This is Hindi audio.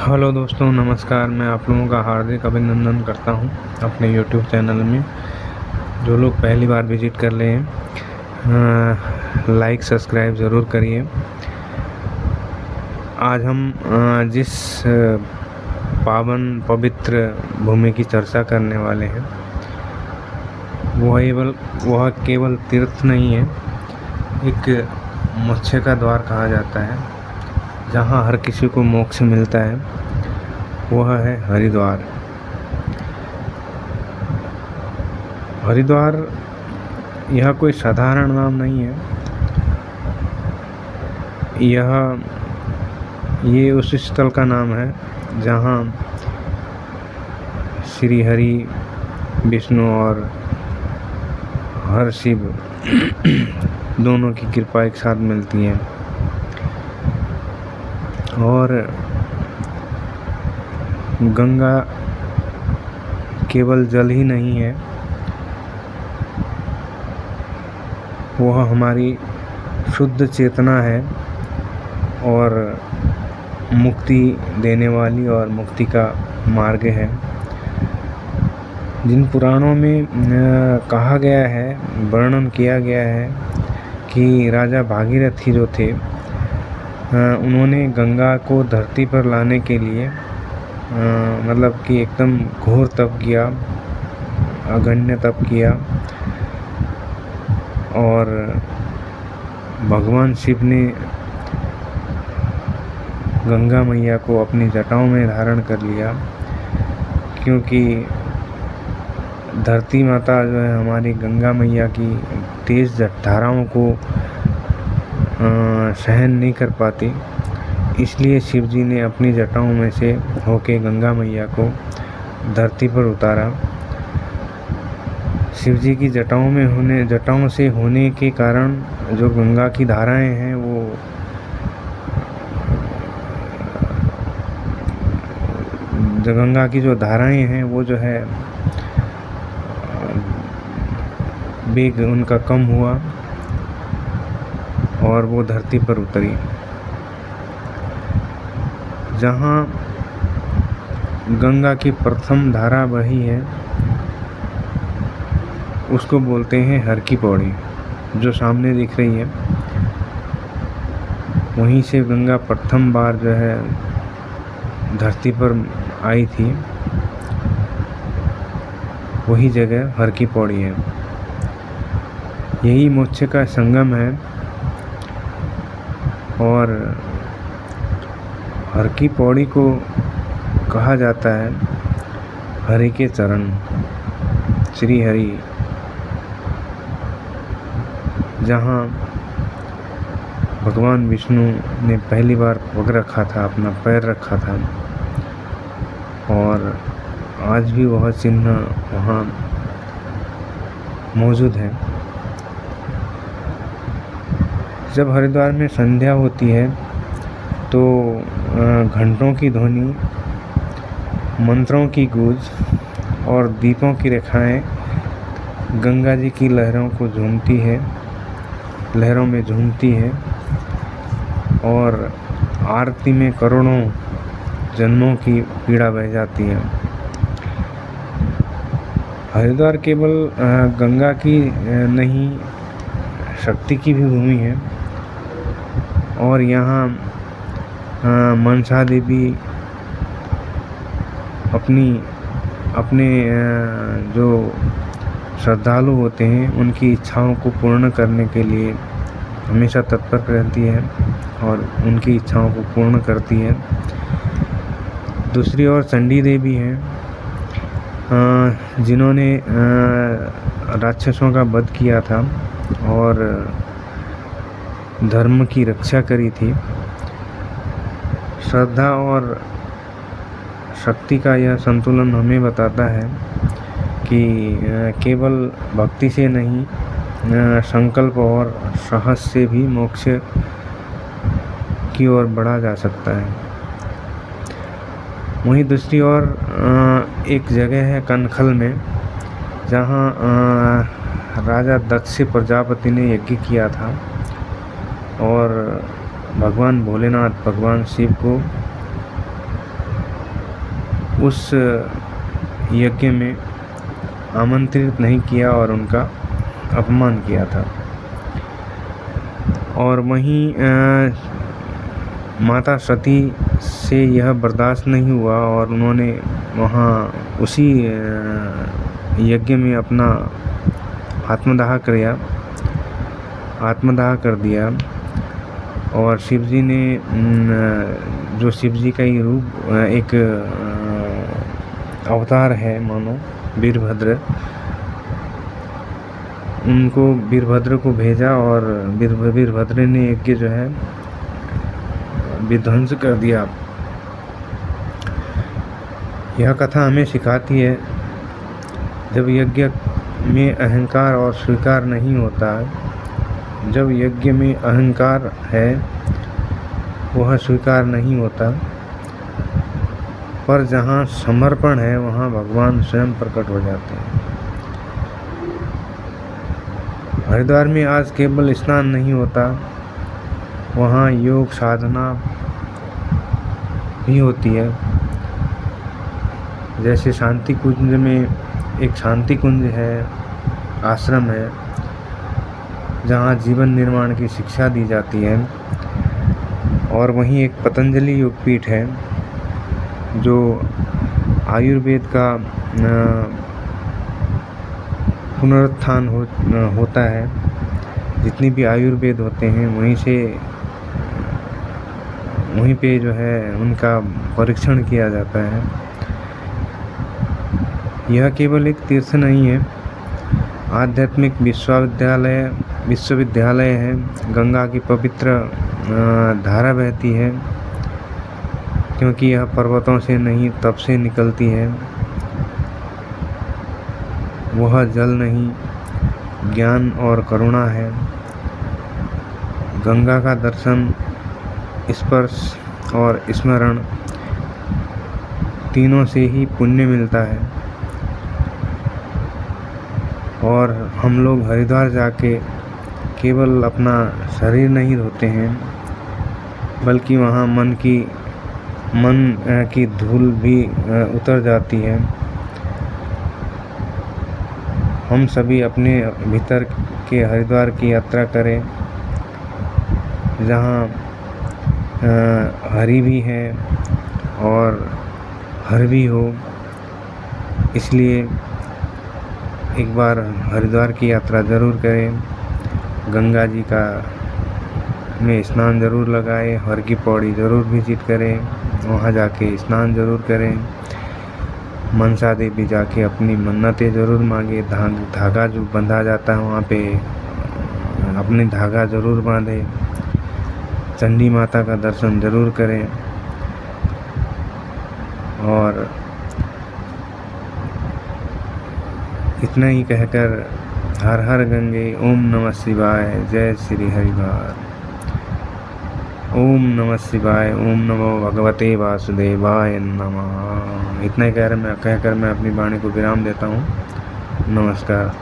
हेलो दोस्तों, नमस्कार। मैं आप लोगों का हार्दिक अभिनंदन करता हूं अपने यूट्यूब चैनल में। जो लोग पहली बार विजिट कर रहे हैं, लाइक सब्सक्राइब ज़रूर करिए। आज हम जिस पावन पवित्र भूमि की चर्चा करने वाले हैं वह केवल तीर्थ नहीं है, एक मोक्ष का द्वार कहा जाता है जहाँ हर किसी को मोक्ष मिलता है। वह है हरिद्वार। हरिद्वार यह कोई साधारण नाम नहीं है। ये उस स्थल का नाम है जहाँ श्री हरि, विष्णु और हर शिव दोनों की कृपा एक साथ मिलती है। और गंगा केवल जल ही नहीं है, वह हमारी शुद्ध चेतना है और मुक्ति देने वाली और मुक्ति का मार्ग है। जिन पुराणों में कहा गया है, वर्णन किया गया है कि राजा भागीरथी जो थे, उन्होंने गंगा को धरती पर लाने के लिए मतलब कि एकदम घोर तप किया, अगण्य तप किया। और भगवान शिव ने गंगा मैया को अपनी जटाओं में धारण कर लिया, क्योंकि धरती माता जो है हमारी गंगा मैया की तेज धाराओं को सहन नहीं कर पाती। इसलिए शिव जी ने अपनी जटाओं में से होके गंगा मैया को धरती पर उतारा। शिव जी की जटाओं से होने के कारण जो गंगा की धाराएं हैं, गंगा की जो धाराएं हैं वो जो है वेग उनका कम हुआ और वो धरती पर उतरी। जहाँ गंगा की प्रथम धारा बही है उसको बोलते हैं हर की पौड़ी, जो सामने दिख रही है। वहीं से गंगा प्रथम बार जो है धरती पर आई थी, वही जगह हर की पौड़ी है। यही मोक्ष का संगम है। और हर की पौड़ी को कहा जाता है हरि के चरण, श्री हरि, जहाँ भगवान विष्णु ने पहली बार पग रखा था, अपना पैर रखा था। और आज भी वह चिन्ह वहाँ मौजूद है। जब हरिद्वार में संध्या होती है तो घंटों की ध्वनि, मंत्रों की गूंज और दीपों की रेखाएं गंगा जी की लहरों में झूमती है। और आरती में करोड़ों जन्मों की पीड़ा बह जाती है। हरिद्वार केवल गंगा की नहीं, शक्ति की भी भूमि है। और यहाँ मनसा देवी अपने जो श्रद्धालु होते हैं उनकी इच्छाओं को पूर्ण करने के लिए हमेशा तत्पर रहती है और उनकी इच्छाओं को पूर्ण करती है। दूसरी ओर चंडी देवी हैं, जिन्होंने राक्षसों का वध किया था और धर्म की रक्षा करी थी। श्रद्धा और शक्ति का यह संतुलन हमें बताता है कि केवल भक्ति से नहीं, संकल्प और साहस से भी मोक्ष की ओर बढ़ा जा सकता है। वहीं दूसरी ओर एक जगह है कनखल में, जहाँ राजा दक्ष प्रजापति ने यज्ञ किया था और भगवान भोलेनाथ, भगवान शिव को उस यज्ञ में आमंत्रित नहीं किया और उनका अपमान किया था। और वहीं माता सती से यह बर्दाश्त नहीं हुआ और उन्होंने वहाँ उसी यज्ञ में अपना आत्मदाह कर दिया। और शिव जी ने जो शिव जी का ही रूप एक अवतार है मानो वीरभद्र, उनको वीरभद्र को भेजा और वीरभद्र ने यज्ञ जो है विध्वंस कर दिया। यह कथा हमें सिखाती है जब यज्ञ में अहंकार और स्वीकार नहीं होता, जब यज्ञ में अहंकार है वह स्वीकार नहीं होता, पर जहाँ समर्पण है वहाँ भगवान स्वयं प्रकट हो जाते हैं। हरिद्वार में आज केवल स्नान नहीं होता, वहाँ योग साधना भी होती है। जैसे शांति कुंज में एक शांति कुंज है, आश्रम है, जहाँ जीवन निर्माण की शिक्षा दी जाती है। और वहीं एक पतंजलि योगपीठ है जो आयुर्वेद का पुनरुत्थान होता है। जितनी भी आयुर्वेद होते हैं वहीं पे जो है उनका परीक्षण किया जाता है। यह केवल एक तीर्थ नहीं है, आध्यात्मिक विश्वविद्यालय है। गंगा की पवित्र धारा बहती है, क्योंकि यह पर्वतों से नहीं तप से निकलती है। वह जल नहीं, ज्ञान और करुणा है। गंगा का दर्शन, स्पर्श और स्मरण तीनों से ही पुण्य मिलता है। और हम लोग हरिद्वार जाके केवल अपना शरीर नहीं धोते हैं, बल्कि वहाँ मन की धूल भी उतर जाती है। हम सभी अपने भीतर के हरिद्वार की यात्रा करें, जहाँ हरि भी है और हर भी हो। इसलिए एक बार हरिद्वार की यात्रा ज़रूर करें, गंगा जी का में स्नान ज़रूर लगाएं, हर की पौड़ी ज़रूर विजिट करें, वहाँ जाके स्नान ज़रूर करें, मनसा देवी जाके अपनी मन्नतें ज़रूर मांगे। धागा जो बंधा जाता है वहाँ पे अपनी धागा ज़रूर बांधे, चंडी माता का दर्शन ज़रूर करें। और इतना ही कहकर हर हर गंगे, ओम नमः शिवाय, जय श्री हरिद्वार। ओम नमः शिवाय, ओम नमो भगवते वासुदेवाय नमः। इतना ही कहकर मैं अपनी वाणी को विराम देता हूँ। नमस्कार।